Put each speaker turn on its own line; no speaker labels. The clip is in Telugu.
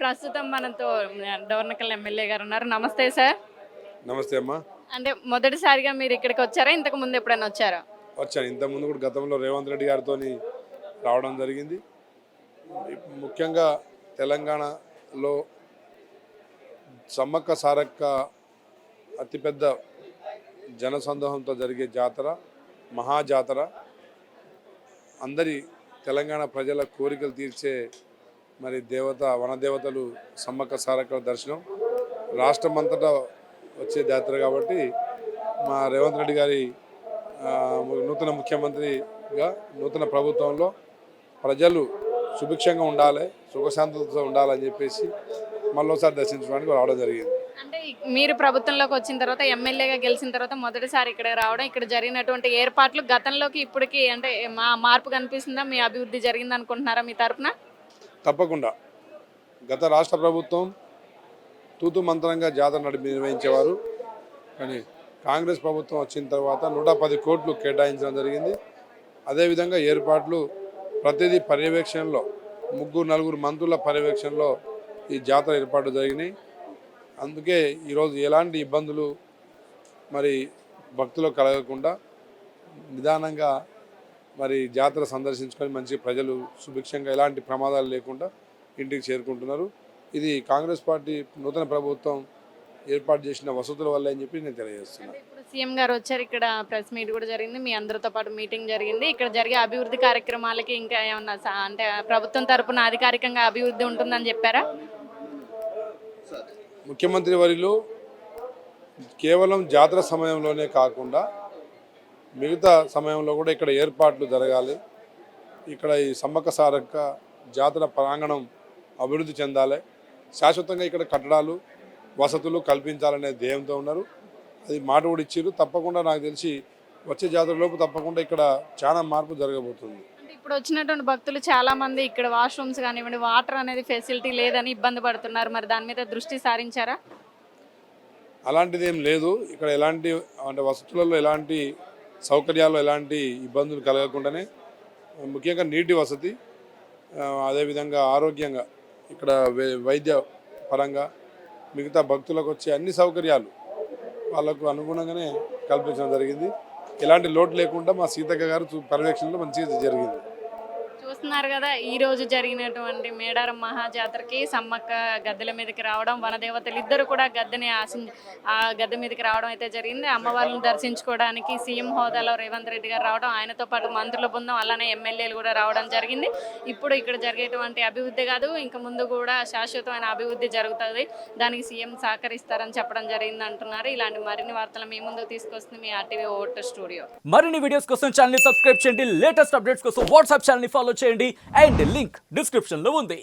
ప్రస్తుతం మనతో డోర్నకల్ ఎమ్మెల్యే గారు ఉన్నారు. నమస్తే సార్.
నమస్తే అమ్మా.
అంటే మొదటిసారిగా మీరు ఇక్కడికి వచ్చారా? ఇంతకు ముందు ఎప్పుడైనా వచ్చారా?
వచ్చాను ఇంతకుముందు కూడా గతంలో రేవంత్ రెడ్డి గారితో రావడం జరిగింది. ముఖ్యంగా తెలంగాణలో సమ్మక్క సారక్క అతిపెద్ద జనసందోహంతో జరిగే జాతర, మహాజాతర. అందరి తెలంగాణ ప్రజల కోరికలు తీర్చే మరి దేవత, వనదేవతలు సమ్మక్క సారక్క దర్శనం రాష్ట్రమంతటా వచ్చే జాతర కాబట్టి మా రేవంత్ రెడ్డి గారి నూతన ముఖ్యమంత్రిగా నూతన ప్రభుత్వంలో ప్రజలు సుభిక్షంగా ఉండాలి, సుఖశాంతులతో ఉండాలని చెప్పేసి మళ్ళీసారి దర్శించడానికి రావడం జరిగింది.
అంటే మీరు ప్రభుత్వంలోకి వచ్చిన తర్వాత ఎమ్మెల్యేగా గెలిచిన తర్వాత మొదటిసారి ఇక్కడ రావడం, ఇక్కడ జరిగినటువంటి ఏర్పాట్లు గతంలోకి ఇప్పటికి అంటే మార్పు కనిపిస్తుందా? మీ అభివృద్ధి జరిగింది అనుకుంటున్నారా మీ తరఫున?
తప్పకుండా గత రాష్ట్ర ప్రభుత్వం తూతు మంత్రంగా జాతర నిర్వహించేవారు. కానీ కాంగ్రెస్ ప్రభుత్వం వచ్చిన తర్వాత 110 కోట్లు కేటాయించడం జరిగింది. అదేవిధంగా ఏర్పాట్లు ప్రతిదీ పర్యవేక్షణలో 3-4 మంత్రుల పర్యవేక్షణలో ఈ జాతర ఏర్పాట్లు జరిగినాయి. అందుకే ఈరోజు ఎలాంటి ఇబ్బందులు మరి భక్తులకు కలగకుండా నిదానంగా మరి జాతర సందర్శించుకొని మంచి ప్రజలు సుభిక్షంగా ఎలాంటి ప్రమాదాలు లేకుండా ఇంటికి చేరుకుంటున్నారు. ఇది కాంగ్రెస్ పార్టీ నూతన ప్రభుత్వం ఏర్పాటు చేసిన వసతుల వల్ల అని చెప్పి నేను తెలియజేస్తున్నాను.
ఇప్పుడు సీఎం గారు వచ్చారు, ఇక్కడ ప్రెస్ మీట్ కూడా జరిగింది, మీ అందరితో పాటు మీటింగ్ జరిగింది. ఇక్కడ జరిగే అభివృద్ధి కార్యక్రమాలకి ఇంకా ఏమన్నా అంటే ప్రభుత్వం తరపున అధికారికంగా అభివృద్ధి ఉంటుందని చెప్పారా?
ముఖ్యమంత్రి వర్యులు కేవలం జాతర సమయంలోనే కాకుండా మిగతా సమయంలో కూడా ఇక్కడ ఏర్పాట్లు జరగాలి, ఇక్కడ ఈ సమ్మక్క సారక్క జాతర ప్రాంగణం అభివృద్ధి చెందాలి, శాశ్వతంగా ఇక్కడ కట్టడాలు వసతులు కల్పించాలనే ధ్యేయంతో ఉన్నారు. అది మాట కూడా ఇచ్చారు. తప్పకుండా నాకు తెలిసి వచ్చే జాతరలోపు తప్పకుండా ఇక్కడ చాలా మార్పు జరగబోతుంది.
అంటే ఇప్పుడు వచ్చినటువంటి భక్తులు చాలా మంది ఇక్కడ వాష్రూమ్స్ కానివ్వండి, వాటర్ అనేది ఫెసిలిటీ లేదని ఇబ్బంది పడుతున్నారు. మరి దాని మీద దృష్టి సారించారా?
అలాంటిది ఏం లేదు. ఇక్కడ ఎలాంటి అంటే వసతులలో ఎలాంటి సౌకర్యాలు ఎలాంటి ఇబ్బందులు కలగకుండానే ముఖ్యంగా నీటి వసతి, అదేవిధంగా ఆరోగ్యంగా ఇక్కడ వైద్య పరంగా మిగతా భక్తులకు వచ్చే అన్ని సౌకర్యాలు వాళ్ళకు అనుగుణంగానే కల్పించడం జరిగింది. ఎలాంటి లోటు లేకుండా మా సీతక్క గారు పర్యవేక్షణలో మంచిగా జరిగింది.
చూస్తున్నారు కదా, ఈ రోజు జరిగినటువంటి మేడారం మహాజాతరకి సమ్మక్క గద్దెల మీదకి రావడం, వనదేవతలు ఇద్దరు కూడా ఆ గద్దె మీదకి రావడం అయితే జరిగింది. అమ్మవారిని దర్శించుకోవడానికి సీఎం హోదాలో రేవంత్ రెడ్డి గారు రావడం, ఆయనతో పాటు మంత్రుల బృందం అలానే ఎమ్మెల్యేలు కూడా రావడం జరిగింది. ఇప్పుడు ఇక్కడ జరిగేటువంటి అభివృద్ధి కాదు, ఇంకా ముందు కూడా శాశ్వతమైన అభివృద్ధి జరుగుతుంది, దానికి సీఎం సహకరిస్తారని చెప్పడం జరిగింది అంటున్నారు. ఇలాంటి మరిన్ని వార్తలు మీ ముందు తీసుకొస్తుంది మీ RTV ఓట్ స్టూడియో.
మరిన్ని వీడియోస్ కోసం ఛానల్ ని సబ్స్క్రైబ్ చేయండి, లేటెస్ట్ అప్డేట్స్ కోసం వాట్సాప్ ఛానల్ ని ఫాలో చేయండి అండ్ లింక్ డిస్క్రిప్షన్ లో ఉంది.